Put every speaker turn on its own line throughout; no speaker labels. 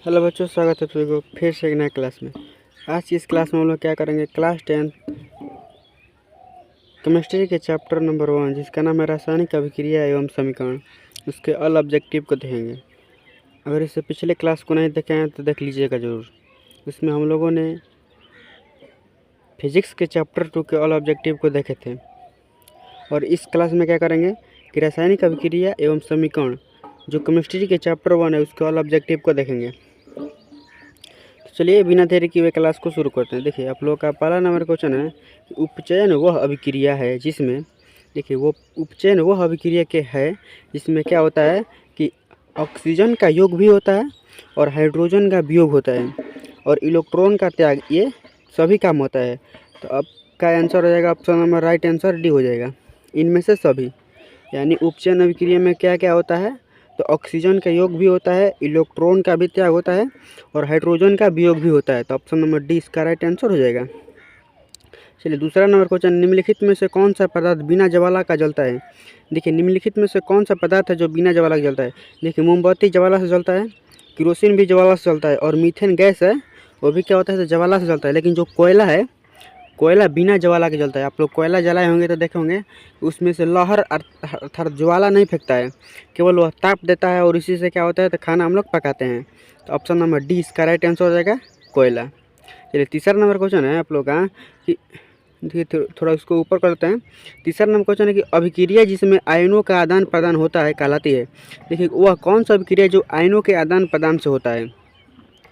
Hello बच्चों, स्वागत है सभी को फिर से एक नए क्लास में। आज की इस क्लास में हम लोग क्या करेंगे, क्लास 10 केमिस्ट्री के चैप्टर नंबर 1 जिसका नाम है रासायनिक अभिक्रिया एवं समीकरण, उसके ऑल ऑब्जेक्टिव को देखेंगे। अगर इससे पिछले क्लास को नहीं देखे हैं तो देख लीजिएगा ज़रूर। इसमें हम लोगों ने फिजिक्स के चैप्टर 2 के ऑल ऑब्जेक्टिव को देखे थे, और इस क्लास में क्या करेंगे कि रासायनिक अभिक्रिया एवं समीकरण जो केमिस्ट्री के चैप्टर 1 है उसके ऑल ऑब्जेक्टिव को देखेंगे। चलिए बिना देरी किए क्लास को शुरू करते हैं। देखिए आप लोगों का पहला नंबर क्वेश्चन है कि उपचयन वह अभिक्रिया है जिसमें, देखिए वो उपचयन वह अभिक्रिया के है जिसमें क्या होता है कि ऑक्सीजन का योग भी होता है और हाइड्रोजन का वियोग होता है और इलेक्ट्रॉन का त्याग, ये सभी काम होता है। तो अब का आंसर हो जाएगा option number right answer D हो जाएगा, इनमें से सभी। यानी उपचयन अभिक्रिया में क्या क्या होता है, तो ऑक्सीजन का योग भी होता है, इलेक्ट्रॉन का भी त्याग होता है और हाइड्रोजन का वियोग भी होता है। तो ऑप्शन नंबर डी इसका राइट आंसर हो जाएगा। चलिए दूसरा नंबर क्वेश्चन, निम्नलिखित में से कौन सा पदार्थ बिना ज्वाला का जलता है। देखिए निम्नलिखित में से कौन सा पदार्थ है जो बिना ज्वाला का जलता है। देखिए मोमबत्ती ज्वाला से जलता है, केरोसिन भी ज्वाला से जलता है और मीथेन गैस है वो भी क्या होता है, तो ज्वाला से जलता है। लेकिन जो कोयला है, कोयला बिना ज्वाला के जलता है। आप लोग कोयला जलाए होंगे तो देखे होंगे उसमें से लहर अर्थात ज्वाला नहीं फेंकता है, केवल वह ताप देता है और इसी से क्या होता है, तो खाना हम लोग पकाते हैं। तो ऑप्शन नंबर डी इसका राइट आंसर हो जाएगा, कोयला। चलिए तीसरा नंबर क्वेश्चन है आप लोग का कि देखिए थोड़ा उसको ऊपर करते हैं। तीसरा नंबर क्वेश्चन है कि अभिक्रिया जिसमें आयनों का आदान प्रदान होता है कहलाती है। देखिए वह कौन सा अभिक्रिया जो आयनों के आदान प्रदान से होता है।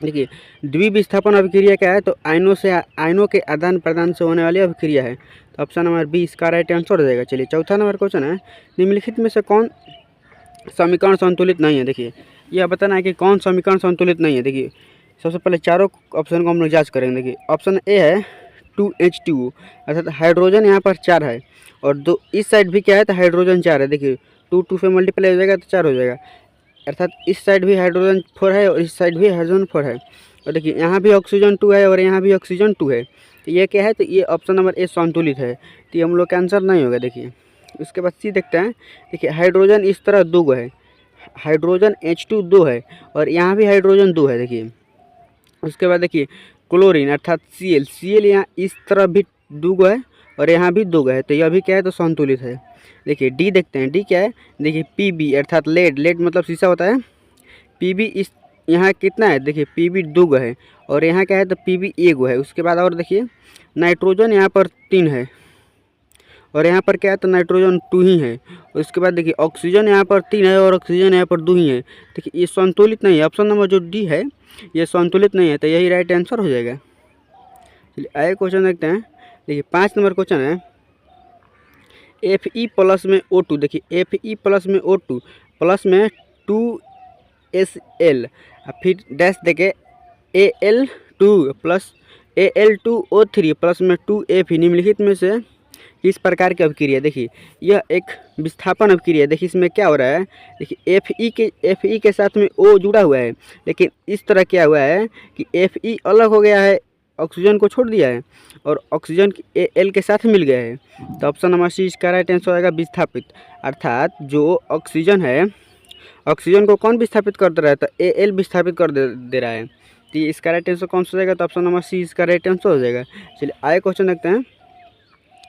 देखिए द्विविस्थापन अभिक्रिया क्या है, तो आयनों के आदान प्रदान से होने वाली अभिक्रिया है। तो ऑप्शन नंबर बी इसका राइट आंसर हो जाएगा। चलिए चौथा नंबर क्वेश्चन है, निम्नलिखित में से कौन समीकरण संतुलित नहीं है। देखिए यह बताना है कि कौन समीकरण संतुलित नहीं है। देखिए सबसे पहले चारों ऑप्शन को हम लोग जाँच करेंगे। देखिए ऑप्शन ए है 2H2, अर्थात हाइड्रोजन यहाँ पर 4 है और दो इस साइड भी क्या है, तो हाइड्रोजन 4 है। देखिए 2 से मल्टीप्लाई हो जाएगा तो 4 हो जाएगा, अर्थात इस साइड भी हाइड्रोजन 4 है और इस साइड भी हाइड्रोजन 4 है। और देखिए यहाँ भी ऑक्सीजन 2 है और यहाँ भी ऑक्सीजन 2 है। तो ये क्या है, तो ये ऑप्शन नंबर ए संतुलित है। तो ये हम लोग का आंसर नहीं होगा। देखिए उसके बाद सी देखते हैं। देखिए हाइड्रोजन इस तरह 2 है, हाइड्रोजन H2 2 है और यहाँ भी हाइड्रोजन 2 है। देखिए उसके बाद देखिए क्लोरीन अर्थात Cl यहाँ इस तरफ भी 2 है और यहाँ भी 2 है। तो यह भी क्या है, तो संतुलित है। देखिए डी देखते हैं, डी क्या है। देखिए Pb अर्थात लेड मतलब शीशा होता है। Pb इस यहाँ कितना है, देखिए Pb 2 है और यहाँ क्या है, तो Pb 1 है। उसके बाद और देखिए नाइट्रोजन यहाँ पर 3 है और यहाँ पर क्या है, तो नाइट्रोजन 2 ही है। उसके बाद देखिए ऑक्सीजन यहाँ पर 3 है और ऑक्सीजन यहाँ पर 2 ही है। देखिए ये संतुलित नहीं है। ऑप्शन नंबर जो डी है ये संतुलित नहीं है, तो यही राइट आंसर हो जाएगा। चलिए आगे क्वेश्चन देखते हैं। देखिए 5 नंबर क्वेश्चन है, Fe प्लस में O2। देखिए Fe प्लस में O2 प्लस में 2Sl फिर डैश देके Al2 प्लस Al2O3 प्लस में 2Fe निम्नलिखित में से किस प्रकार की अभिक्रिया। देखिए यह एक विस्थापन अभिक्रिया है। देखिए इसमें क्या हो रहा है, देखिए Fe के साथ में O जुड़ा हुआ है, लेकिन इस तरह क्या हुआ है कि Fe अलग हो गया है, ऑक्सीजन को छोड़ दिया है और ऑक्सीजन Al के साथ मिल गया है। तो ऑप्शन नंबर सी इसका राइट आंसर होगा, विस्थापित। अर्थात जो ऑक्सीजन है, ऑक्सीजन को कौन विस्थापित कर दे रहा है, तो Al विस्थापित कर दे रहा है। तो इसका राइट आंसर कौन सा हो जाएगा, तो ऑप्शन नंबर सी इसका राइट आंसर हो जाएगा। चलिए आगे क्वेश्चन देखते हैं।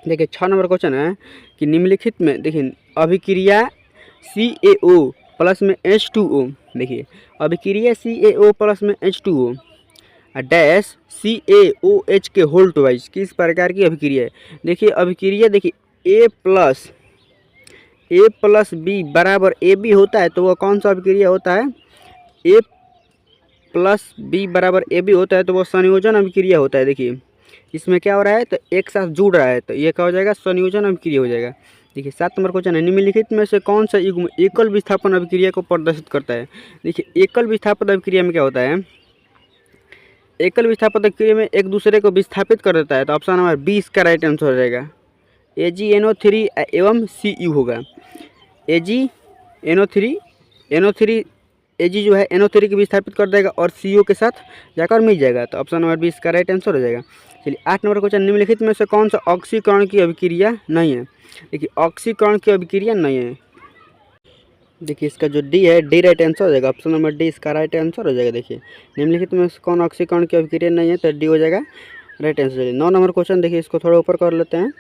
देखिए 6 नंबर क्वेश्चन है कि निम्नलिखित में देखिए अभिक्रिया CaO प्लस में H2O। देखिए अभिक्रिया CaO प्लस में H2O डैश CaOH के होल ट्वाइस किस प्रकार की अभिक्रिया है। देखिए अभिक्रिया देखिए A प्लस बी बराबर AB होता है, तो वह कौन सा अभिक्रिया होता है। A प्लस बी बराबर AB होता है तो वह संयोजन अभिक्रिया होता है। देखिए इसमें क्या हो रहा है, तो एक साथ जुड़ रहा है, तो ये क्या हो जाएगा, संयोजन अभिक्रिया हो जाएगा। देखिए 7 नंबर क्वेश्चन है, निम्नलिखित में से कौन सा युग्म एकल विस्थापन अभिक्रिया को प्रदर्शित करता है। देखिए एकल विस्थापन अभिक्रिया में क्या होता है, एकल विस्थापन अभिक्रिया में एक दूसरे को विस्थापित कर देता है। तो ऑप्शन नंबर 20 इसका राइट आंसर हो जाएगा, AgNO3 एवं Cu होगा। NO3 Ag जो है NO3 को विस्थापित कर देगा और CO के साथ जाकर मिल जाएगा। तो ऑप्शन नंबर 20 का राइट आंसर हो जाएगा। चलिए 8 नंबर क्वेश्चन, निम्नलिखित में से कौन सा ऑक्सीकरण की अभिक्रिया नहीं है। देखिए ऑक्सीकरण की अभिक्रिया नहीं है। देखिए इसका जो डी है, डी राइट आंसर हो जाएगा। ऑप्शन नंबर डी इसका राइट आंसर हो जाएगा। देखिए निम्नलिखित में से कौन ऑक्सीकरण की अभिक्रिया नहीं है, तो डी हो जाएगा राइट आंसर। 9 नंबर क्वेश्चन देखिए, इसको थोड़ा ऊपर कर लेते हैं।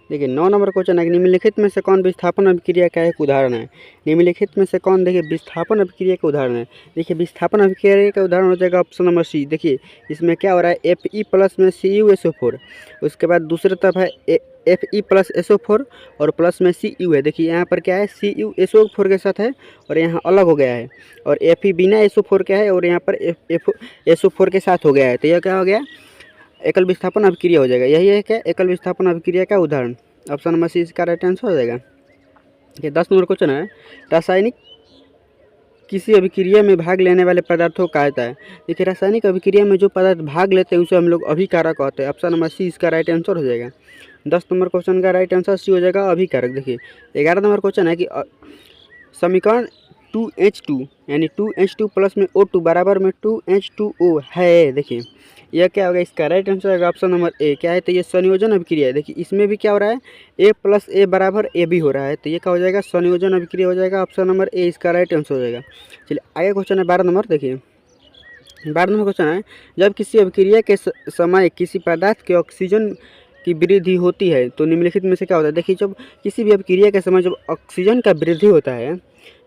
देखिए 9 नंबर क्वेश्चन है कि निम्नलिखित में से कौन विस्थापन अभिक्रिया का एक उदाहरण है। निम्नलिखित में से कौन, देखिए विस्थापन अभिक्रिया का उदाहरण है। देखिए विस्थापन अभिक्रिया का उदाहरण हो जाएगा ऑप्शन नंबर सी। देखिए इसमें क्या हो रहा है, Fe प्लस में CuSO4, उसके बाद दूसरी तरफ है Fe प्लस SO4 और प्लस में Cu है। देखिए यहाँ पर क्या है, Cu SO4 के साथ है और यहाँ अलग हो गया है, और Fe बिना SO4 के है और यहाँ पर SO4 के साथ हो गया है। तो यह क्या हो गया, एकल विस्थापन अभिक्रिया हो जाएगा। यही है क्या, एकल विस्थापन अभिक्रिया का उदाहरण। ऑप्शन नंबर सी इसका राइट आंसर हो जाएगा। ये 10 नंबर क्वेश्चन है, रासायनिक किसी अभिक्रिया में भाग लेने वाले पदार्थों का कहता है। देखिए रासायनिक अभिक्रिया में जो पदार्थ भाग लेते हैं उसे हम लोग अभिकारक कहते हैं। ऑप्शन नंबर सी इसका राइट आंसर हो जाएगा। 10 नंबर क्वेश्चन का राइट आंसर सी हो जाएगा, अभिकारक। देखिए 11 नंबर क्वेश्चन है कि समीकरण 2H2 यानी 2H2 प्लस में O2 बराबर में 2H2O है। देखिए यह क्या होगा, इसका राइट आंसर होगा ऑप्शन नंबर ए। क्या है, तो ये संयोजन अभिक्रिया है। देखिए इसमें भी क्या हो रहा है, A प्लस A बराबर A भी हो रहा है, तो ये क्या हो जाएगा, संयोजन अभिक्रिया हो जाएगा। ऑप्शन नंबर ए इसका राइट आंसर हो जाएगा। चलिए आगे क्वेश्चन है 12 नंबर। देखिए 12 नंबर क्वेश्चन है, जब किसी अभिक्रिया के समय किसी पदार्थ के ऑक्सीजन की वृद्धि होती है तो निम्नलिखित में से क्या होता है। देखिए जब किसी भी अभिक्रिया के समय जब ऑक्सीजन का वृद्धि होता है,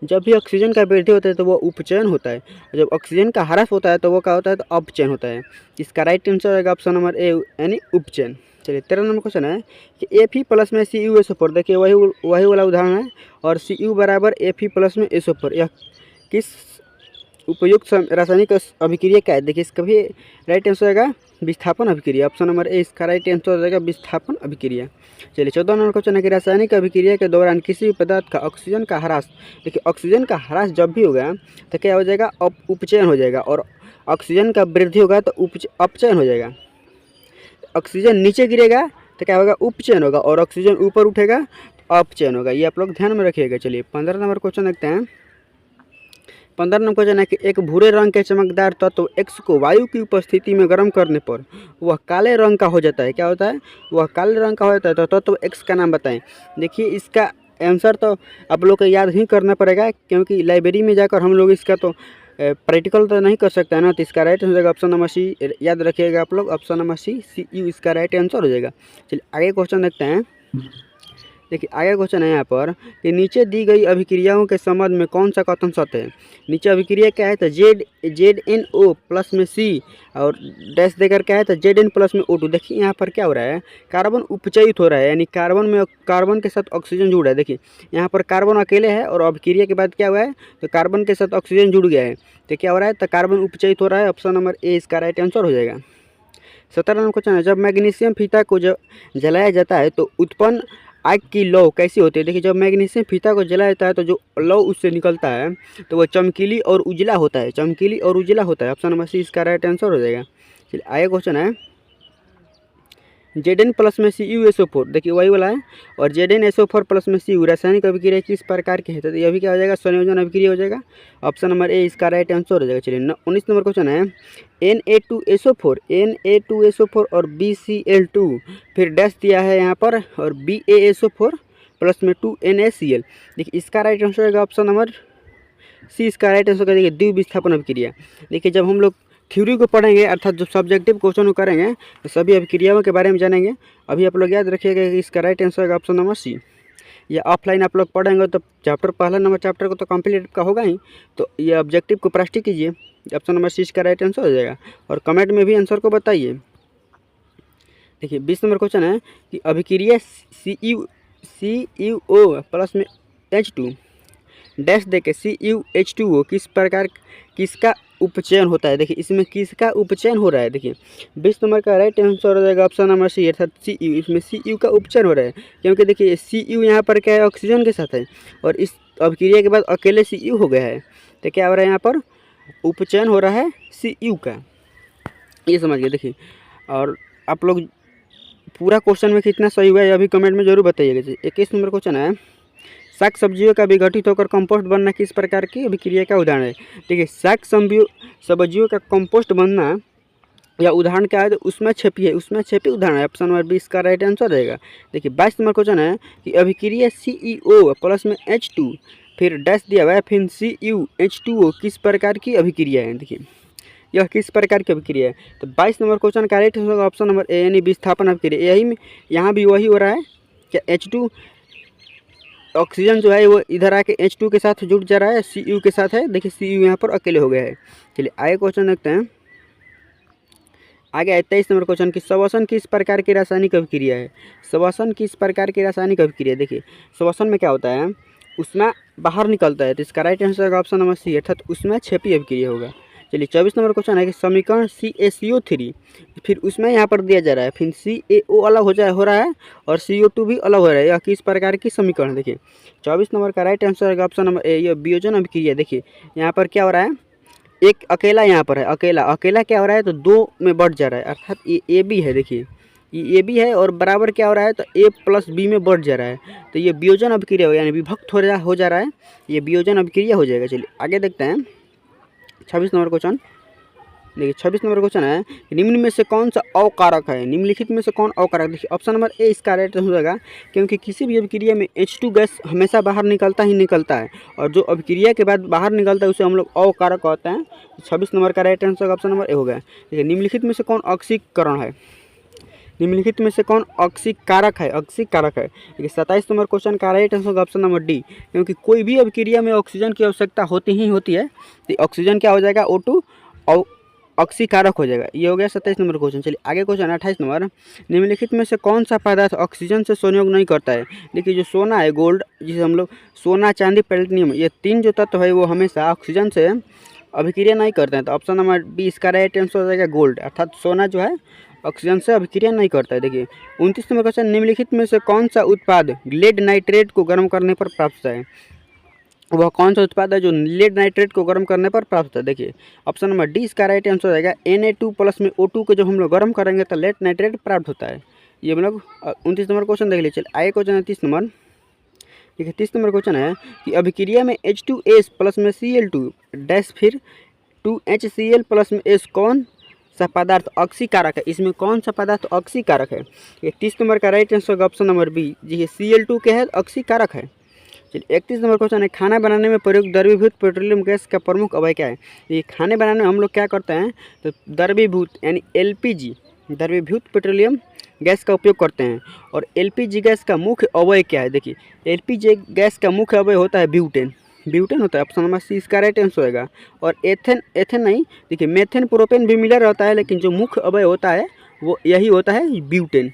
जब भी ऑक्सीजन का वृद्धि होता है तो वो उपचयन होता है, जब ऑक्सीजन का ह्रास होता है तो वो क्या होता है, तो अपचयन होता है। इसका राइट आंसर होगा ऑप्शन नंबर ए यानी उपचयन। चलिए 13 नंबर क्वेश्चन है कि Fe प्लस में CuSO4, देखिए वही वाला उदाहरण है, और Cu बराबर Fe प्लस में SO4, यह किस उपयुक्त रासायनिक अभिक्रिया का है। देखिए इसका भी राइट आंसर होगा विस्थापन अभिक्रिया। ऑप्शन नंबर ए इसका राइट आंसर हो जाएगा विस्थापन अभिक्रिया। चलिए 14 नंबर क्वेश्चन है कि रासायनिक अभिक्रिया के दौरान किसी भी पदार्थ का ऑक्सीजन का ह्रास, देखिए ऑक्सीजन का ह्रास जब भी होगा तो क्या हो जाएगा, उपचयन हो जाएगा, और ऑक्सीजन का वृद्धि होगा तो अपचयन हो जाएगा। ऑक्सीजन नीचे गिरेगा तो क्या होगा, उपचयन होगा, और ऑक्सीजन ऊपर उठेगा तो अपचयन होगा। ये आप लोग ध्यान में रखिएगा। चलिए 15 नंबर क्वेश्चन देखते हैं। 15 नंबर क्वेश्चन है कि एक भूरे रंग के चमकदार तत्व X को वायु की उपस्थिति में गर्म करने पर वह काले रंग का हो जाता है। क्या होता है, वह काले रंग का हो जाता है, तो तत्व X का नाम बताएं। देखिए इसका आंसर तो आप लोग को याद ही करना पड़ेगा, क्योंकि लाइब्रेरी में जाकर हम लोग इसका तो प्रैक्टिकल तो नहीं कर सकते हैं ना। तो इसका राइट हो जाएगा ऑप्शन नंबर सी, याद रखिएगा आप लोग, ऑप्शन नंबर सी Cu इसका राइट आंसर हो जाएगा। चलिए आगे क्वेश्चन देखते हैं। देखिए आगे क्वेश्चन है यहाँ पर कि नीचे दी गई अभिक्रियाओं के संबंध में कौन सा कथन सत्य है। नीचे अभिक्रिया क्या है, तो ZnO प्लस में C और डैश देकर क्या है, तो Zn प्लस में O2। देखिए यहाँ पर क्या हो रहा है, कार्बन उपचयित हो रहा है, यानी कार्बन के साथ ऑक्सीजन जुड़ रहा है। देखिए यहाँ पर कार्बन अकेले है और अभिक्रिया के बाद क्या हुआ है, तो कार्बन के साथ ऑक्सीजन जुड़ गया है, तो क्या हो रहा है, तो कार्बन उपचयित हो रहा है। ऑप्शन नंबर ए इसका राइट आंसर हो जाएगा। 17 नंबर क्वेश्चन है, जब मैग्नीशियम फीता को जलाया जाता है तो उत्पन्न आग की लौ कैसी होती है। देखिए जब मैग्नीशियम फीता को जलाया जाता है तो जो लौ उससे निकलता है तो वह चमकीली और उजला होता है, चमकीली और उजला होता है। ऑप्शन नंबर सी इसका राइट आंसर हो जाएगा। चलिए आगे क्वेश्चन है, Zn प्लस में CuSO4, देखिए वही वाला है, और ZnSO4 प्लस में Cu रासायनिक अभिक्रिया किस प्रकार की है, तो यह भी क्या हो जाएगा, संयोजन अभिक्रिया हो जाएगा। ऑप्शन नंबर ए इसका राइट आंसर हो जाएगा। चलिए 19 नंबर क्वेश्चन है, Na2SO4 और BCl2, फिर डैश दिया है यहाँ पर, और BaSO4 प्लस में 2NaCl। देखिए इसका राइट आंसर होगा ऑप्शन नंबर सी इसका राइट आंसर होगा। देखिए द्विविस्थापन अभिक्रिया। देखिए जब हम लोग थ्योरी को पढ़ेंगे, अर्थात जो सब्जेक्टिव क्वेश्चन को करेंगे, तो सभी अभिक्रियाओं के बारे में जानेंगे। अभी आप लोग याद रखिएगा कि इसका राइट आंसर होगा ऑप्शन नंबर सी। या ऑफलाइन आप लोग पढ़ेंगे तो चैप्टर पहला नंबर चैप्टर को तो कंप्लीट का होगा ही, तो ये ऑब्जेक्टिव को प्रैक्टिस कीजिए। ऑप्शन नंबर सी इसका राइट आंसर हो जाएगा, और कमेंट में भी आंसर को बताइए। देखिए 20 नंबर क्वेश्चन है कि अभिक्रिया CuO प्लस में H2 डैश दे के CuH2O किसका उपचयन होता है। देखिए इसमें किसका उपचयन हो रहा है। देखिए 20 नंबर का राइट आंसर हो जाएगा ऑप्शन नंबर सी, अर्थात Cu। इसमें Cu का उपचयन हो रहा है, क्योंकि देखिए Cu यहाँ पर क्या है, ऑक्सीजन के साथ है, और इस अभिक्रिया के बाद अकेले Cu हो गया है, तो क्या हो रहा है, यहाँ पर उपचयन हो रहा है Cu का, ये समझिए। देखिए और आप लोग पूरा क्वेश्चन में कितना सही हुआ है अभी कमेंट में जरूर बताइएगा। 21 नंबर क्वेश्चन है, शाक सब्जियों का विघटित होकर कंपोस्ट बनना किस प्रकार की अभिक्रिया का उदाहरण है। देखिए शाक सब्जियों का कंपोस्ट बनना या उदाहरण क्या है, तो उसमें छेपी उदाहरण है। ऑप्शन नंबर बी इसका राइट आंसर रहेगा। देखिए 22 नंबर क्वेश्चन है कि अभिक्रिया CEO प्लस में H2 फिर डैश दिया हुआ है, फिर CuH2O किस प्रकार की अभिक्रिया है। देखिए यह किस प्रकार की अभिक्रिया है। तो 22 नंबर क्वेश्चन का right answer option number A यानी विस्थापन अभिक्रिया। यही में यहाँ भी वही हो रहा है क्या, H2 ऑक्सीजन जो है वो इधर आके H2 के साथ जुड़ जा रहा है, Cu के साथ है। देखिए Cu यहाँ पर अकेले हो गया है। चलिए आगे क्वेश्चन देखते हैं। आगे है 23 नंबर क्वेश्चन की श्वसन किस प्रकार की रासायनिक अभिक्रिया है। श्वसन किस प्रकार की रासायनिक अभिक्रिया। देखिए श्वसन में क्या होता है, उसमें बाहर निकलता है, तो इसका राइट आंसर का ऑप्शन नंबर सी अर्थात उसमें क्षेपी अभिक्रिया होगा। चलिए 24 नंबर क्वेश्चन है कि समीकरण CaCO3 फिर उसमें यहाँ पर दिया जा रहा है, फिर CaO अलग हो रहा है और CO2 भी अलग हो रहा है। यह किस प्रकार की समीकरण। देखिए 24 नंबर का राइट आंसर का ऑप्शन नंबर ए, यह वियोजन अभिक्रिया। देखिए यहाँ पर क्या हो रहा है, एक अकेला यहाँ पर है, अकेला क्या हो रहा है तो 2 में बढ़ जा रहा है, अर्थात ये AB है। देखिए ये AB है और बराबर क्या हो रहा है तो A + B में बढ़ जा रहा है, तो ये वियोजन अभिक्रिया हो यानी विभक्त हो जा रहा है, ये वियोजन अभिक्रिया हो जाएगा। चलिए आगे देखते हैं 26 नंबर क्वेश्चन। देखिए 26 नंबर क्वेश्चन है निम्न में से कौन सा अवकारक है। निम्नलिखित में से कौन अवकारक। देखिए ऑप्शन नंबर ए इसका राइट हो जाएगा, क्योंकि किसी भी अभिक्रिया में H2 गैस हमेशा बाहर निकलता है और जो अभिक्रिया के बाद बाहर निकलता है उसे हम लोग अवकारक कहते हैं। 26 नंबर का right answer option number A हो गया। देखिए निम्नलिखित में से कौन ऑक्सीकरण है। निम्नलिखित में से कौन ऑक्सीकारक है। देखिए 27 नंबर क्वेश्चन का right answer option number D, क्योंकि कोई भी अभिक्रिया में ऑक्सीजन की आवश्यकता होती है, तो ऑक्सीजन क्या हो जाएगा O2 और ऑक्सीकारक हो जाएगा। ये हो गया 27 नंबर क्वेश्चन। चलिए आगे क्वेश्चन 28 नंबर। निम्नलिखित में से कौन सा पदार्थ ऑक्सीजन से संयोग नहीं करता है। देखिए जो सोना है, गोल्ड, जिसे हम लोग सोना, चांदी, प्लेटिनियम, ये 3 जो तत्व है वो हमेशा ऑक्सीजन से अभिक्रिया नहीं करते हैं, तो ऑप्शन नंबर बी इसका राइट आंसर हो जाएगा गोल्ड, अर्थात सोना जो है ऑक्सीजन से अभिक्रिया नहीं करता है। देखिए 29 नंबर क्वेश्चन। निम्नलिखित में से कौन सा उत्पाद लेड नाइट्रेट को गर्म करने पर प्राप्त होता है। वह कौन सा उत्पाद है जो लेड नाइट्रेट को गर्म करने पर प्राप्त होता है। देखिए ऑप्शन नंबर डी इसका राइट आंसर हो जाएगा Na2+ में O2 को जब हम लोग गर्म करेंगे तो लेड नाइट्रेट प्राप्त होता है। ये हम लोग 29 नंबर क्वेश्चन देख लीजिए। आगे क्वेश्चन है 30 नंबर। देखिए 30 नंबर क्वेश्चन है कि अभिक्रिया में H2S+ में Cl2 डैश फिर 2HCl+ में S कौन सा पदार्थ ऑक्सीकारक है। इसमें कौन सा पदार्थ ऑक्सीकारक है। ये 30 नंबर का right answer option number B, जी Cl2 के है ऑक्सीकारक है। चलिए 31 नंबर क्वेश्चन है खाना बनाने में प्रयुक्त द्रवीभूत पेट्रोलियम गैस का प्रमुख अवयव क्या है। ये खाने बनाने में हम लोग क्या करते हैं तो द्रवीभूत यानी LPG द्रवीभूत पेट्रोलियम गैस का उपयोग करते हैं। और LPG गैस का मुख्य अवयव क्या है। देखिए LPG गैस का मुख्य अवयव होता है ब्यूटेन होता है, ऑप्शन नंबर सी इसका राइट आंसर होगा। और एथेन नहीं, देखिए मेथेन प्रोपेन भी मिलर रहता है, लेकिन जो मुख्य अवयव होता है वो यही होता है ब्यूटेन,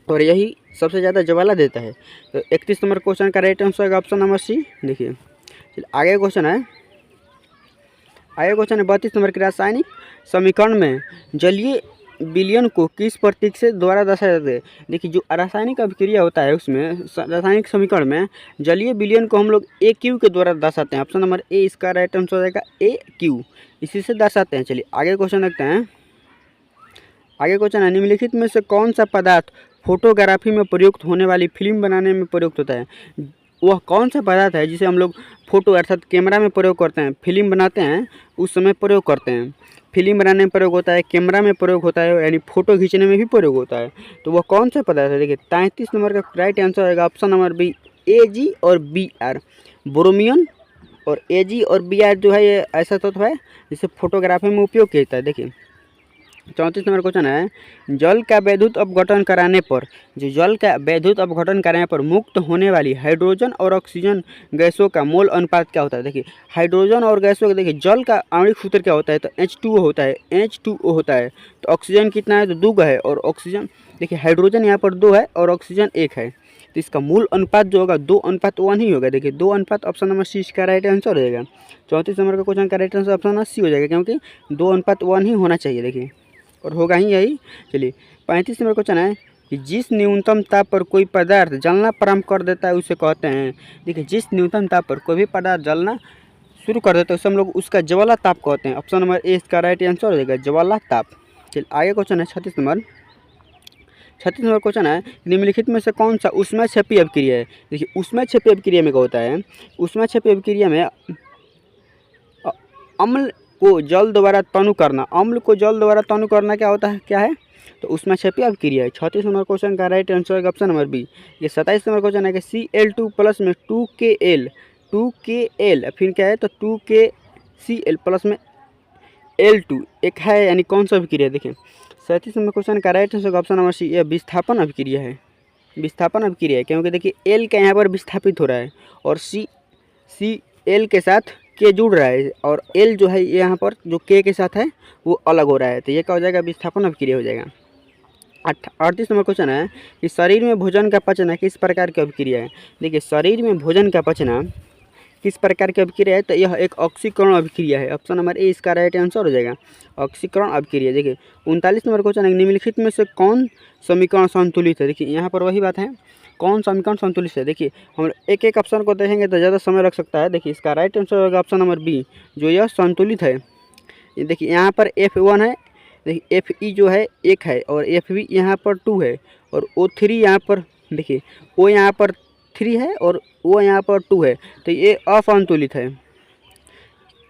और यही सबसे ज़्यादा ज्वाला देता है। तो 31 नंबर क्वेश्चन का राइट आंसर होगा ऑप्शन नंबर सी। देखिए चलिए आगे क्वेश्चन है 32 नंबर के। रासायनिक समीकरण में जलीय विलयन को किस प्रतीक से द्वारा दर्शाया जाता है। देखिए जो रासायनिक अभिक्रिया होता है उसमें रासायनिक समीकरण में जलीय विलयन को हम लोग AQ के द्वारा दर्शाते हैं। ऑप्शन नंबर ए इसका राइट आंसर हो जाएगा AQ, इसी से दर्शाते हैं। चलिए आगे क्वेश्चन देखते हैं। आगे क्वेश्चन है निम्नलिखित में से कौन सा पदार्थ फोटोग्राफी में प्रयुक्त होने वाली फिल्म बनाने में प्रयुक्त होता है। वह कौन सा पदार्थ है जिसे हम लोग फोटो अर्थात कैमरा में प्रयोग करते हैं, फिल्म बनाते हैं उस समय प्रयोग करते हैं। फिल्म बनाने में प्रयोग होता है, कैमरा में प्रयोग होता है, यानी फोटो खींचने में भी प्रयोग होता है। तो वह कौन सा पदार्थ है। देखिए 33 नंबर का राइट आंसर आएगा ऑप्शन नंबर बी AG और BR, ब्रोमियन। और AG और BR जो है ये ऐसा तत्व है जिसे फोटोग्राफी में उपयोग किया जाता है। देखिए 34 नंबर क्वेश्चन है जल का वैद्युत अपघटन कराने पर, जो जल का वैद्युत अपघटन कराने पर मुक्त होने वाली हाइड्रोजन और ऑक्सीजन गैसों का मोल अनुपात क्या होता है। देखिए हाइड्रोजन और गैसों का, देखिए जल का आणविक सूत्र क्या होता है तो H2O होता है। तो ऑक्सीजन कितना है तो 2 है, और ऑक्सीजन देखिए हाइड्रोजन यहाँ पर 2 है और ऑक्सीजन 1 है, तो इसका मूल अनुपात जो होगा 2:1 ही होगा। देखिए 2 अनुपात ऑप्शन नंबर सी इसका राइट आंसर हो जाएगा। 34 नंबर का क्वेश्चन का right answer option number C हो जाएगा, क्योंकि 2:1 ही होना चाहिए। देखिए और होगा ही यही। चलिए 35 नंबर क्वेश्चन है कि जिस न्यूनतम ताप पर कोई पदार्थ जलना प्रारंभ कर देता है उसे कहते हैं। देखिए जिस न्यूनतम ताप पर कोई भी पदार्थ जलना शुरू कर देता है उसे हम लोग उसका ज्वाला ताप कहते हैं। ऑप्शन नंबर ए इसका राइट आंसर हो जाएगा ज्वाला ताप। चलिए आगे क्वेश्चन है 36 नंबर क्वेश्चन है निम्नलिखित में से कौन सा ऊष्माक्षेपी अभिक्रिया है। देखिए ऊष्माक्षेपी अभिक्रिया में क्या होता है, ऊष्माक्षेपी अभिक्रिया में अम्ल को जल द्वारा तनु करना, क्या है तो ऊष्माक्षेपी अभिक्रिया है। 36 नंबर क्वेश्चन का राइट आंसर है ऑप्शन नंबर बी। ये 27 नंबर क्वेश्चन है कि Cl2+ में 2Kl 2KL, फिर क्या है तो 2KCl प्लस में L2 एक है, यानी कौन सा अभिक्रिया। देखिए 37 नंबर क्वेश्चन का right answer option number C, यह विस्थापन अभिक्रिया है। विस्थापन अभिक्रिया है क्योंकि देखिए एल का यहाँ पर विस्थापित हो रहा है और सी एल के साथ के जुड़ रहा है, और एल जो है यहाँ पर जो के साथ है वो अलग हो रहा है, तो ये क्या हो जाएगा, विस्थापन अभिक्रिया हो जाएगा। 38 नंबर क्वेश्चन है कि शरीर में भोजन का पचना किस प्रकार की अभिक्रिया है। देखिए शरीर में भोजन का पचना किस प्रकार की अभिक्रिया है, तो यह एक ऑक्सीकरण अभिक्रिया है। ऑप्शन नंबर ए इसका राइट आंसर हो जाएगा, ऑक्सीकरण अभिक्रिया। देखिए 39 नंबर क्वेश्चन है, निम्नलिखित में से कौन समीकरण संतुलित है। देखिए यहाँ पर वही बात है, कौन समीकरण संतुलित है। देखिए हम एक एक ऑप्शन को देखेंगे तो ज़्यादा समय लग सकता है। देखिए इसका राइट आंसर होगा ऑप्शन नंबर बी, जो यह संतुलित है। देखिए यहाँ पर F1 है, देखिए Fe जो है 1 है, और Fv यहाँ पर 2 है, और O3 यहाँ पर, देखिए O यहाँ पर 3 है और O यहाँ पर 2 है, तो ये असंतुलित है।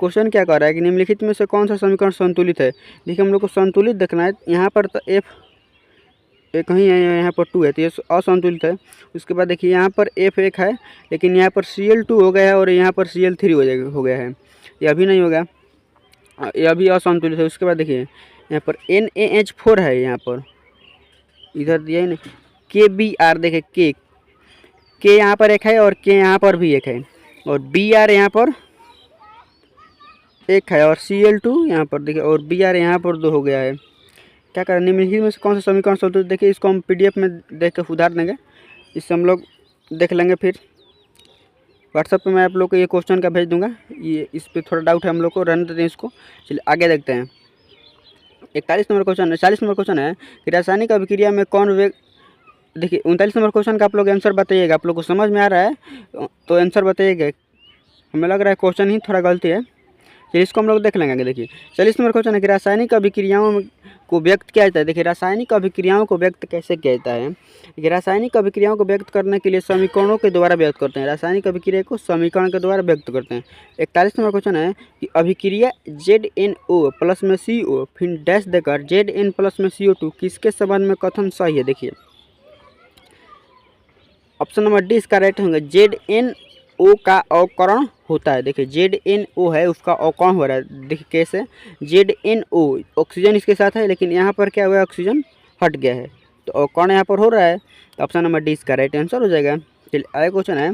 क्वेश्चन क्या कर रहा है कि निम्नलिखित में से कौन सा समीकरण संतुलित है। देखिए हम लोग को संतुलित देखना है, यहाँ पर तो F कहीं है, यहाँ पर 2 है, तो ये असंतुलित है। उसके बाद देखिए यहाँ पर F1 है, लेकिन यहाँ पर Cl2 हो गया है और यहाँ पर Cl3 हो गया है, ये अभी नहीं होगा, ये अभी असंतुलित है। उसके बाद देखिए यहाँ पर NaH4 है, यहाँ पर इधर दिया है ना KBr, देखिए के यहाँ पर 1 है और के यहाँ पर भी 1 है, और Br यहाँ पर 1 है, और Cl2 यहाँ पर देखिए, और Br यहाँ पर 2 हो गया है। क्या करें, निम्नलिखित में से कौन सा समीकरण संतुलित। देखिए इसको हम PDF में देख के सुधार देंगे, इससे हम लोग देख लेंगे। फिर व्हाट्सएप पे मैं आप लोग को ये क्वेश्चन का भेज दूंगा, ये इस पर थोड़ा डाउट है हम लोग को, रहने देते हैं इसको। चलिए आगे देखते हैं। 41 नंबर क्वेश्चन है, 40 नंबर क्वेश्चन है कि रासायनिक अभिक्रिया में कौन वेग। देखिए 39 नंबर क्वेश्चन का आप लोग आंसर बताइएगा, आप लोग को समझ में आ रहा है तो आंसर बताइएगा। हमें लग रहा है क्वेश्चन ही थोड़ा गलती है, चलिए इसको हम लोग देख लेंगे। देखिए 40 नंबर क्वेश्चन है कि रासायनिक अभिक्रियाओं को व्यक्त किया जाता है। देखिए रासायनिक अभिक्रियाओं को व्यक्त कैसे किया जाता है। देखिए रासायनिक अभिक्रियाओं को व्यक्त करने के लिए समीकरणों के द्वारा व्यक्त करते हैं। रासायनिक अभिक्रिया को समीकरण के द्वारा व्यक्त करते हैं। 41 नंबर क्वेश्चन है कि अभिक्रिया ZnO प्लस में CO फिर डैश देकर Zn प्लस में CO2 किसके संबंध में कथन सही है। देखिए ऑप्शन नंबर डी इसका राइट होंगे, ZnO का अवकरण होता है। देखिए ZnO है, उसका अवकरण हो रहा है। देखिए कैसे, ZnO ऑक्सीजन इसके साथ है, लेकिन यहाँ पर क्या हुआ है, ऑक्सीजन हट गया है, तो अवकरण यहाँ पर हो रहा है, तो ऑप्शन नंबर डी इसका राइट आंसर हो जाएगा। चलिए अगला क्वेश्चन है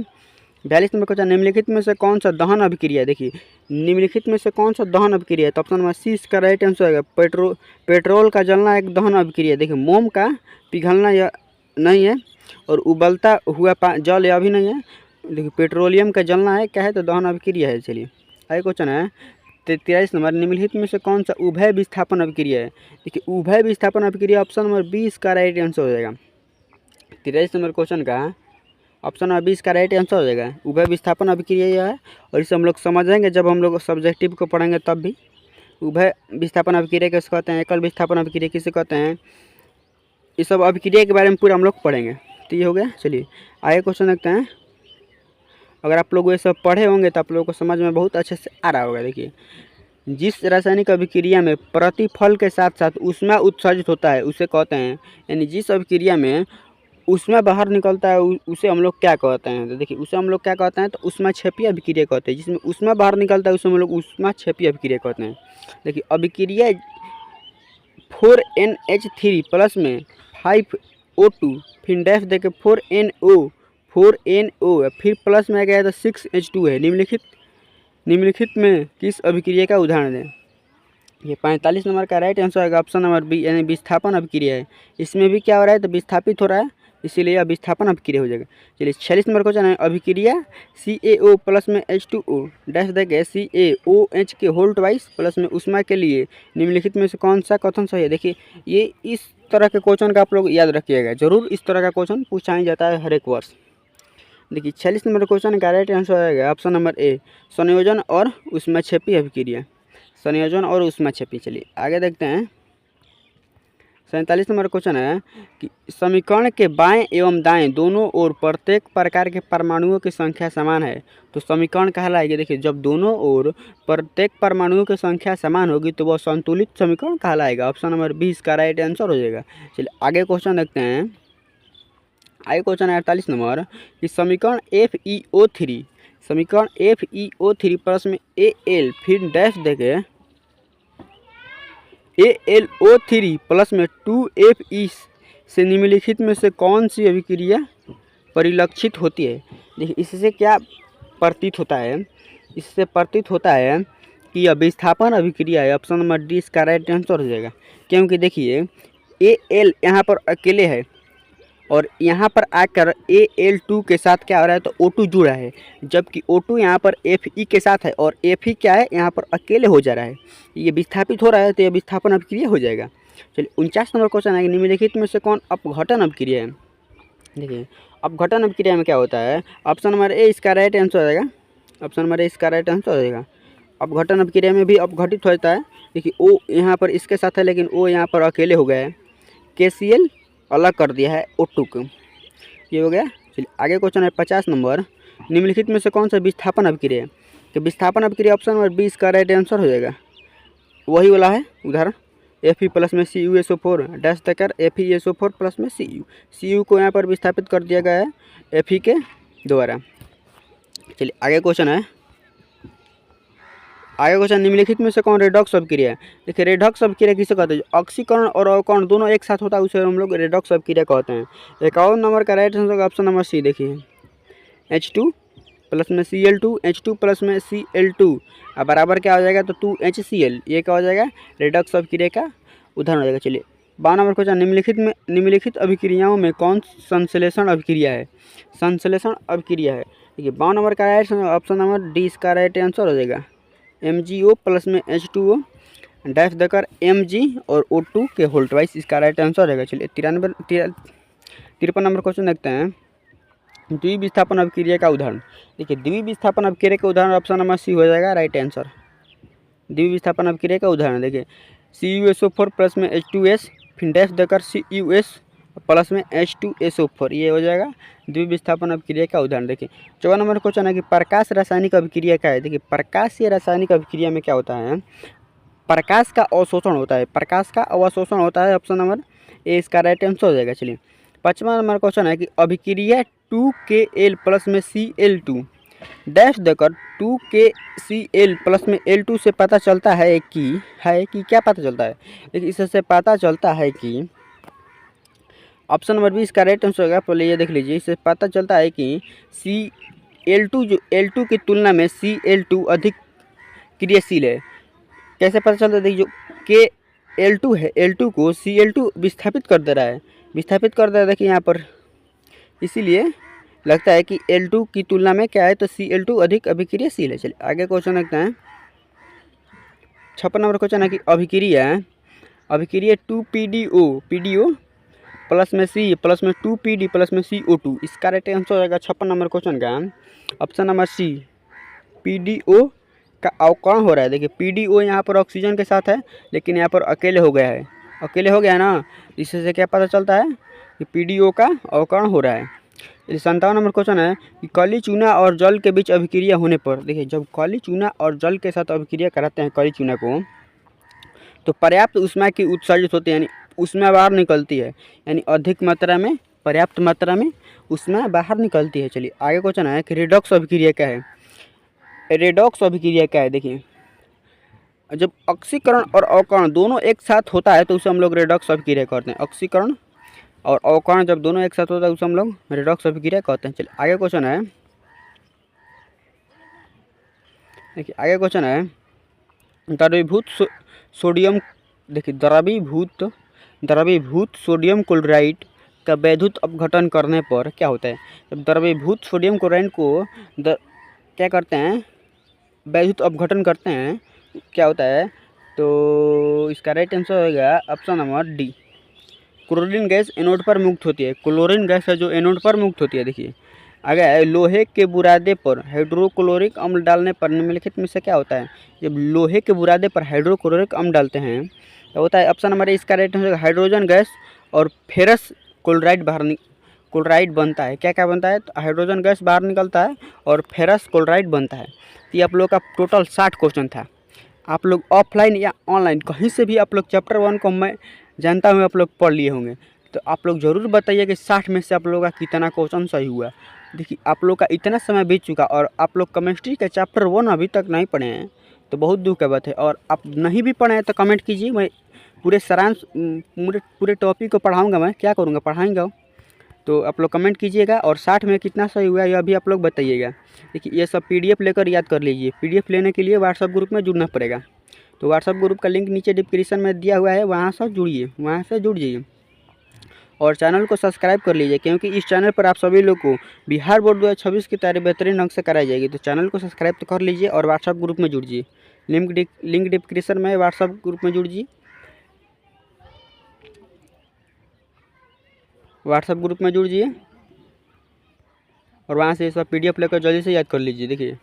42 नंबर क्वेश्चन, निम्नलिखित में से कौन सा दहन अभिक्रिया है। देखिए निम्नलिखित में से कौन सा दहन अभिक्रिया है, तो ऑप्शन नंबर सी इसका राइट आंसर होगा, पेट्रोल का जलना एक दहन अभिक्रिया है। देखिए मोम का पिघलना यह नहीं है, और उबलता हुआ जल यह भी नहीं है। देखिए पेट्रोलियम का जलना है, क्या है, तो दहन अभिक्रिया है। चलिए अगला क्वेश्चन है 43 नंबर, निम्नलिखित में से कौन सा उभय विस्थापन अभिक्रिया है। देखिए उभय विस्थापन अभिक्रिया ऑप्शन नंबर 20 का राइट आंसर हो जाएगा। 43 नंबर क्वेश्चन का ऑप्शन नंबर 20 का राइट आंसर हो जाएगा, उभय विस्थापन अभिक्रिया यह है, और इसे हम लोग समझेंगे जब हम लोग सब्जेक्टिव को पढ़ेंगे तब भी। उभय विस्थापन अभिक्रिया किसे कहते हैं, एकल विस्थापन अभिक्रिया किसे कहते हैं, इस सब अभिक्रिया के बारे में पूरा हम लोग पढ़ेंगे। तो ये हो गया। चलिए आगे क्वेश्चन देखते हैं। अगर आप लोग ये सब पढ़े होंगे तो आप लोगों को समझ में बहुत अच्छे से आ रहा होगा। देखिए जिस रासायनिक अभिक्रिया में प्रतिफल के साथ साथ ऊष्मा उत्सर्जित होता है उसे कहते हैं, यानी जिस अभिक्रिया में ऊष्मा बाहर निकलता है उसे हम लोग क्या कहते हैं। तो देखिए उसे हम लोग क्या कहते हैं, तो ऊष्माक्षेपी अभिक्रिया कहते हैं। जिसमें ऊष्मा बाहर निकलता है उसे हम लोग ऊष्माक्षेपी अभिक्रिया कहते हैं। देखिए अभिक्रिया 4NH3 प्लस में 5O2 फिर डैश देके 4NO फिर प्लस में आ गया तो 6H2 है। निम्नलिखित में किस अभिक्रिया का उदाहरण दें। ये 45 नंबर का राइट आंसर आएगा ऑप्शन नंबर बी, यानी विस्थापन अभिक्रिया है। इसमें भी क्या हो रहा है, तो विस्थापित हो रहा है, इसीलिए यह विस्थापन अभिक्रिया हो जाएगा। चलिए 46 नंबर क्वेश्चन है, अभिक्रिया CaO प्लस में H2O डैश देके CaOH के होल ट्वाइस प्लस में ऊष्मा के लिए निम्नलिखित में से कौन सा कथन सही है। देखिए ये इस तरह के क्वेश्चन का आप लोग याद रखिएगा, जरूर इस तरह का क्वेश्चन पूछा ही जाता है हर एक वर्ष। देखिए 46 नंबर क्वेश्चन का राइट आंसर आएगा ऑप्शन नंबर ए, संयोजन और ऊष्माक्षेपी अभिक्रिया, संयोजन और ऊष्माक्षेपी। चलिए आगे देखते हैं। 47 नंबर क्वेश्चन है कि समीकरण के बाएं एवं दाएं दोनों ओर प्रत्येक प्रकार के परमाणुओं की संख्या समान है तो समीकरण कहलाएगी। देखिए जब दोनों ओर प्रत्येक परमाणुओं की संख्या समान होगी तो वह संतुलित समीकरण कहलाएगा। ऑप्शन नंबर 20 का राइट आंसर हो जाएगा। चलिए आगे क्वेश्चन देखते हैं। आगे क्वेश्चन है 48 नंबर कि समीकरण FeO3 समीकरण FeO3 प्लस में Al फिर डैश देके AlO3 प्लस में 2Fe से निम्नलिखित में से कौन सी अभिक्रिया परिलक्षित होती है। देखिए इससे क्या प्रतीत होता है, इससे प्रतीत होता है कि यह विस्थापन अभिक्रिया है। ऑप्शन नंबर डी इसका राइट आंसर हो जाएगा, क्योंकि देखिए Al यहाँ पर अकेले है और यहाँ पर आकर Al2 के साथ क्या हो रहा है, तो O2 जुड़ा है, जबकि O2 यहाँ पर Fe के साथ है और Fe क्या है, यहाँ पर अकेले हो जा रहा है, ये विस्थापित हो रहा है, तो यह विस्थापन अभिक्रिया हो जाएगा। चलिए 49 नंबर क्वेश्चन है कि निम्नलिखित में से कौन अपघटन अभिक्रिया है। देखिए अपघटन अभिक्रिया में क्या होता है, ऑप्शन नंबर ए इसका राइट आंसर हो जाएगा, ऑप्शन नंबर ए इसका राइट आंसर हो जाएगा। अपघटन अभिक्रिया में भी अपघटित होता है। देखिए O यहाँ पर इसके साथ है, लेकिन O यहाँ पर अकेले हो गया है, KCl अलग कर दिया है O2 को, ये हो गया। चलिए आगे क्वेश्चन है 50 नंबर, निम्नलिखित में से कौन सा विस्थापन अभिक्रिया है। तो विस्थापन अभिक्रिया ऑप्शन नंबर 20 का राइट आंसर हो जाएगा, वही वाला है उदाहरण Fe प्लस में CuSO4 डैश देकर FeSO4 प्लस में Cu को यहाँ पर विस्थापित कर दिया गया है Fe के द्वारा। चलिए आगे क्वेश्चन है, आगे क्वेश्चन निम्नलिखित में से कौन रेडॉक्स अभिक्रिया है। देखिए रेडॉक्स अभिक्रिया किसे कहते हैं, ऑक्सीकरण और अवकरण दोनों एक साथ होता है उसे हम लोग रेडॉक्स अभिक्रिया कहते हैं। 51 नंबर का right answer option number C. देखिए H2 प्लस में Cl2 H2 प्लस में Cl2 अब बराबर क्या हो जाएगा, तो 2HCl, ये क्या हो जाएगा, रेडॉक्स अभिक्रिया का उदाहरण हो जाएगा। चलिए 52 नंबर क्वेश्चन, निम्नलिखित अभिक्रियाओं में कौन संश्लेषण अभिक्रिया है। संश्लेषण अभिक्रिया है, देखिए 52 नंबर का राइट ऑप्शन नंबर डी इसका राइट आंसर हो जाएगा। MgO प्लस में H2O डैश देकर Mg और O2 के होल्ट वाइज इसका राइट आंसर रहेगा। चलिए 53 नंबर क्वेश्चन देखते हैं, द्विविस्थापन अभिक्रिया का उदाहरण। देखिए द्विविस्थापन अभिक्रिया का उदाहरण ऑप्शन नंबर सी हो जाएगा राइट आंसर। द्विविस्थापन अभिक्रिया का उदाहरण देखिए CuSO4 प्लस में H2S फिर डैश देकर CuS प्लस में H2SO4, ये हो जाएगा द्विविस्थापन अभिक्रिया का उदाहरण। देखिए 54 नंबर क्वेश्चन है कि प्रकाश रासायनिक अभिक्रिया क्या है। देखिए प्रकाश या रासायनिक अभिक्रिया में क्या होता है, प्रकाश का अवशोषण होता है, प्रकाश का अवशोषण होता है, ऑप्शन नंबर ए इसका राइट आंसर हो जाएगा। चलिए 55 नंबर क्वेश्चन है कि अभिक्रिया 2KL प्लस में Cl2 डैश देकर 2KCl प्लस में L2 से पता चलता है कि क्या पता चलता है। देखिए इससे पता चलता है कि ऑप्शन नंबर 20 का राइट आंसर होगा। पहले ये देख लीजिए, इससे पता चलता है कि Cl2 जो L2 की तुलना में Cl2 अधिक क्रियाशील है। कैसे पता चलता है, देखिए जो L2 है, L2 को Cl2 विस्थापित कर दे रहा है, देखिए यहाँ पर, इसीलिए लगता है कि L2 की तुलना में क्या है, तो Cl2 अधिक अभिक्रियाशील है। चलिए आगे क्वेश्चन देखते हैं। 56 नंबर क्वेश्चन है कि अभिक्रिया 2PDO प्लस में C प्लस में 2PD प्लस में CO2 इसका राइट आंसर हो जाएगा 56 नंबर क्वेश्चन का ऑप्शन नंबर सी। PDO का अवकरण हो रहा है। देखिए PDO यहाँ पर ऑक्सीजन के साथ है, लेकिन यहाँ पर अकेले हो गया है, ना, इससे क्या पता चलता है कि PDO का अवकरण हो रहा है। 57 नंबर क्वेश्चन है कि काली चूना और जल के बीच अभिक्रिया होने पर, देखिए जब काली चूना और जल के साथ अभिक्रिया कराते हैं काली चूना को, तो पर्याप्त ऊष्मा की उत्सर्जित होती है, यानी ऊष्मा बाहर निकलती है, यानी अधिक मात्रा में, पर्याप्त मात्रा में ऊष्मा बाहर निकलती है। चलिए आगे क्वेश्चन है कि रेडॉक्स अभिक्रिया क्या है। रेडॉक्स अभिक्रिया क्या है, देखिए जब ऑक्सीकरण और अवकरण दोनों एक साथ होता है तो उसे हम लोग रेडॉक्स अभिक्रिया कहते हैं। ऑक्सीकरण और अवकरण जब दोनों एक साथ होता है उसे हम लोग रेडॉक्स अभिक्रिया कहते हैं। चलिए आगे क्वेश्चन है, देखिए आगे क्वेश्चन है द्रवीभूत सोडियम, देखिए द्रवीभूत सोडियम क्लोराइड का वैद्युत अपघटन करने पर क्या होता है। जब द्रवीभूत सोडियम क्लोराइड को क्या करते हैं, वैद्युत अपघटन करते हैं, क्या होता है, तो इसका राइट आंसर होगा option number D. Chlorine gas anode पर मुक्त होती है। क्लोरीन गैस है जो एनोड पर मुक्त होती है। देखिए आगे लोहे के बुरादे पर हाइड्रोक्लोरिक अम्ल डालने पर निम्नलिखित में से क्या होता है। जब लोहे के बुरादे पर हाइड्रोक्लोरिक अम्ल डालते हैं तो होता है ऑप्शन नंबर ए इसका राइट आंसर हाइड्रोजन गैस और फेरस क्लोराइड बनता है। क्या क्या बनता है, तो हाइड्रोजन गैस बाहर निकलता है और फेरस क्लोराइड बनता है। तो ये आप लोग का टोटल 60 क्वेश्चन था। आप लोग ऑफलाइन या ऑनलाइन कहीं से भी आप लोग चैप्टर 1 को मैं जानता हूँ आप लोग पढ़ लिए होंगे, तो आप लोग ज़रूर बताइए कि 60 में से आप लोगों का कितना क्वेश्चन सही हुआ। देखिए आप लोग का इतना समय बीत चुका और आप लोग केमिस्ट्री का चैप्टर 1 अभी तक नहीं पढ़े हैं, तो बहुत दुख की बात है। और आप नहीं भी पढ़े हैं तो कमेंट कीजिए, मैं पूरे सारांश पूरे पूरे टॉपिक को पढ़ाऊँगा, मैं क्या करूँगा पढ़ाएँगा। तो आप लोग कमेंट कीजिएगा और 60 में कितना सही हुआ यह भी आप लोग बताइएगा। देखिए ये सब PDF लेकर याद कर लीजिए। PDF लेने के लिए व्हाट्सअप ग्रुप में जुड़ना पड़ेगा। तो व्हाट्सअप ग्रुप का लिंक नीचे डिस्क्रिप्शन में दिया हुआ है, वहाँ से जुड़िए, वहाँ से जुड़ जाइए और चैनल को सब्सक्राइब कर लीजिए, क्योंकि इस चैनल पर आप सभी लोग को बिहार बोर्ड 2026 की तैयारी बेहतरीन ढंग से कराई जाएगी। तो चैनल को सब्सक्राइब तो कर लीजिए और व्हाट्सअप ग्रुप में जुड़िए। लिंक डिस्क्रिप्शन में व्हाट्सअप ग्रुप में जुड़िए, व्हाट्सअप ग्रुप में जुड़ जाइए और वहाँ से सब PDF लेकर जल्दी से याद कर लीजिए। देखिए